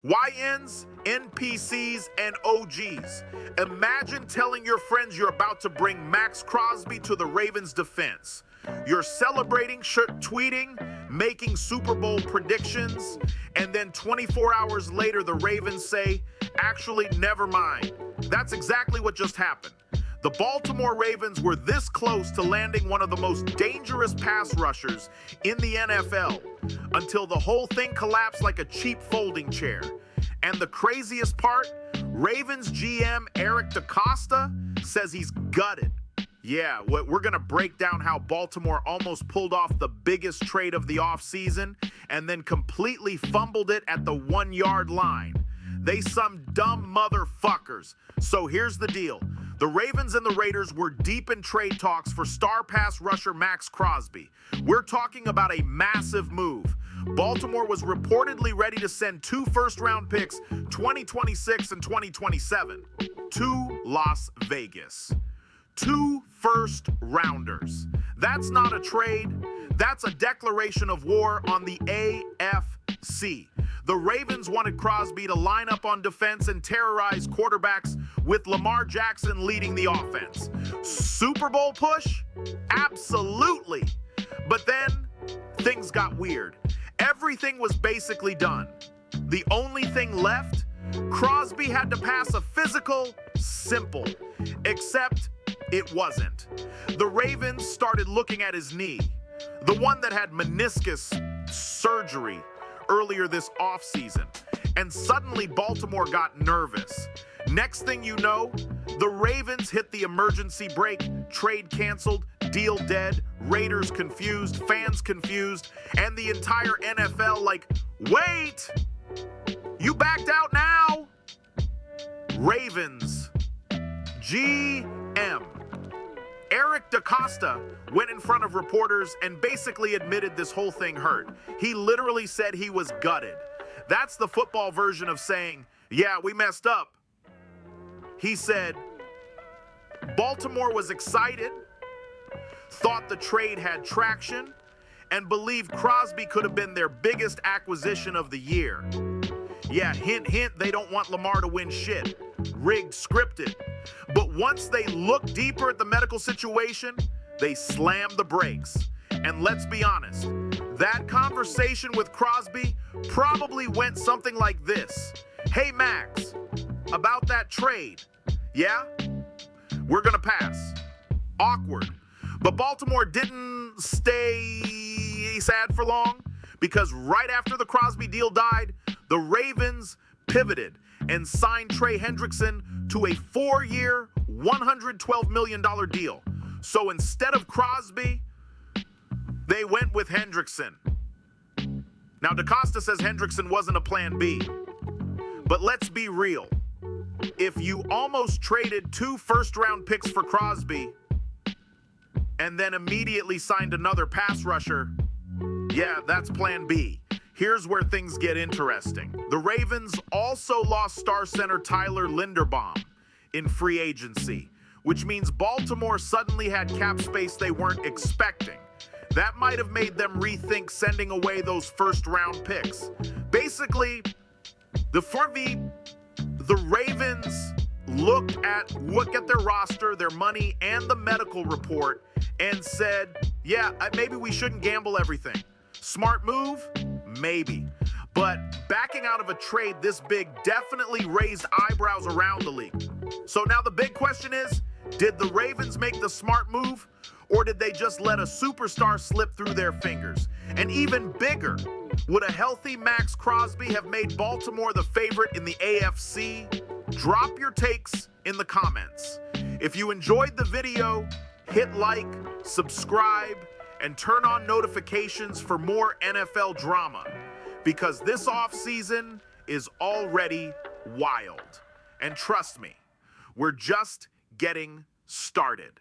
YNs, NPCs, and OGs. Imagine telling your friends you're about to bring Maxx Crosby to the Ravens' defense. You're celebrating, tweeting, making Super Bowl predictions, and then 24 hours later the Ravens say, actually, never mind. That's exactly what just happened. The Baltimore Ravens were this close to landing one of the most dangerous pass rushers in the NFL until the whole thing collapsed like a cheap folding chair. And the craziest part, Ravens GM Eric DeCosta says he's gutted. Yeah, we're going to break down how Baltimore almost pulled off the biggest trade of the offseason and then completely fumbled it at the 1-yard line. They some dumb motherfuckers. So here's the deal. The Ravens and the Raiders were deep in trade talks for star pass rusher Maxx Crosby. We're talking about a massive move. Baltimore was reportedly ready to send 2 first-round picks, 2026 and 2027, to Las Vegas. 2 first-rounders. That's not a trade. That's a declaration of war on the AFC. The Ravens wanted Crosby to line up on defense and terrorize quarterbacks with Lamar Jackson leading the offense. Super Bowl push? Absolutely. But then things got weird. Everything was basically done. The only thing left? Crosby had to pass a physical, simple. Except it wasn't. The Ravens started looking at his knee, the one that had meniscus surgery earlier this offseason, and suddenly Baltimore got nervous. Next thing you know, the Ravens hit the emergency brake, trade canceled, deal dead, Raiders confused, fans confused, and the entire NFL like, wait, you backed out now? Ravens GM Eric DeCosta went in front of reporters and basically admitted this whole thing hurt. He literally said he was gutted. That's the football version of saying, yeah, we messed up. He said, Baltimore was excited, thought the trade had traction, and believed Crosby could have been their biggest acquisition of the year. Yeah, hint, hint, they don't want Lamar to win shit. Rigged, scripted. But once they looked deeper at the medical situation, they slammed the brakes. And let's be honest, that conversation with Crosby probably went something like this. Hey, Max, about that trade. Yeah? We're gonna pass. Awkward. But Baltimore didn't stay sad for long, because right after the Crosby deal died, the Ravens pivoted and signed Trey Hendrickson to a 4-year, $112 million deal. So instead of Crosby, they went with Hendrickson. Now, DeCosta says Hendrickson wasn't a plan B. But let's be real. If you almost traded 2 first-round picks for Crosby and then immediately signed another pass rusher, yeah, that's plan B. Here's where things get interesting. The Ravens also lost star center Tyler Linderbaum in free agency, which means Baltimore suddenly had cap space they weren't expecting. That might have made them rethink sending away those first-round picks. Basically, the Ravens looked at their roster, their money, and the medical report and said, yeah, maybe we shouldn't gamble everything. Smart move? Maybe. But backing out of a trade this big definitely raised eyebrows around the league. So now the big question is, did the Ravens make the smart move, or did they just let a superstar slip through their fingers? And even bigger, would a healthy Maxx Crosby have made Baltimore the favorite in the AFC? Drop your takes in the comments. If you enjoyed the video, hit like, subscribe, and turn on notifications for more NFL drama, because this offseason is already wild. And trust me, we're just getting started.